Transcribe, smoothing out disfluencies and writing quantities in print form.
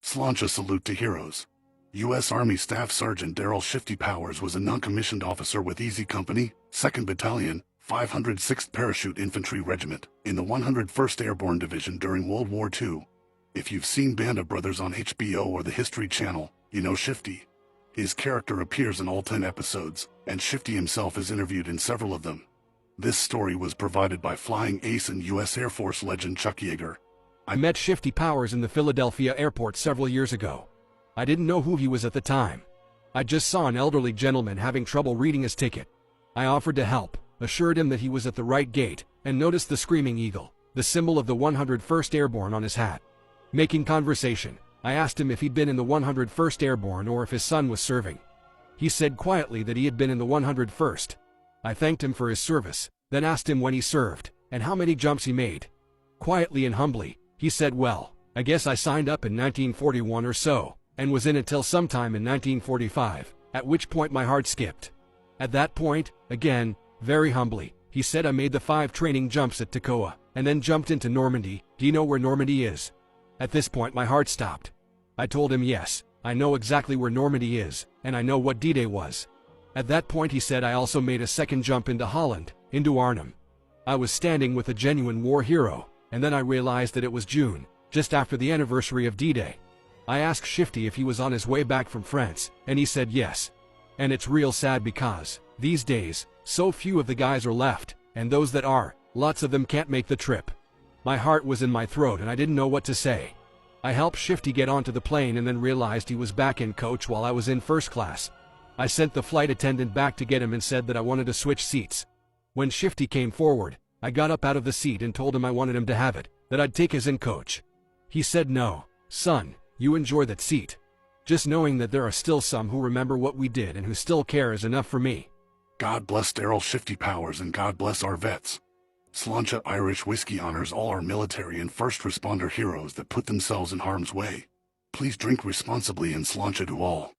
Sláinte salute to heroes. U.S. Army Staff Sergeant Darrell Shifty Powers was a non-commissioned officer with Easy Company, 2nd Battalion, 506th Parachute Infantry Regiment, in the 101st Airborne Division during World War II. If you've seen Band of Brothers on HBO or the History Channel, you know Shifty. His character appears in all 10 episodes, and Shifty himself is interviewed in several of them. This story was provided by flying ace and U.S. Air Force legend Chuck Yeager. I met Shifty Powers in the Philadelphia airport several years ago. I didn't know who he was at the time. I just saw an elderly gentleman having trouble reading his ticket. I offered to help, assured him that he was at the right gate, and noticed the screaming eagle, the symbol of the 101st Airborne, on his hat. Making conversation, I asked him if he'd been in the 101st Airborne or if his son was serving. He said quietly that he had been in the 101st. I thanked him for his service, then asked him when he served, and how many jumps he made. Quietly and humbly, he said, "Well, I guess I signed up in 1941 or so, and was in until sometime in 1945, at which point my heart skipped." At that point, again, very humbly, he said, "I made the 5 training jumps at Toccoa, and then jumped into Normandy. Do you know where Normandy is?" At this point my heart stopped. I told him, "Yes, I know exactly where Normandy is, and I know what D-Day was." At that point he said, "I also made a second jump into Holland, into Arnhem." I was standing with a genuine war hero, and then I realized that it was June, just after the anniversary of D-Day. I asked Shifty if he was on his way back from France, and he said yes. And it's real sad because, these days, so few of the guys are left, and those that are, lots of them can't make the trip. My heart was in my throat and I didn't know what to say. I helped Shifty get onto the plane and then realized he was back in coach while I was in first class. I sent the flight attendant back to get him and said that I wanted to switch seats. When Shifty came forward, I got up out of the seat and told him I wanted him to have it, that I'd take his in coach. He said, "No, son, you enjoy that seat. Just knowing that there are still some who remember what we did and who still care is enough for me." God bless Darrell Shifty Powers and God bless our vets. Sláinte Irish Whiskey honors all our military and first responder heroes that put themselves in harm's way. Please drink responsibly and sláinte to all.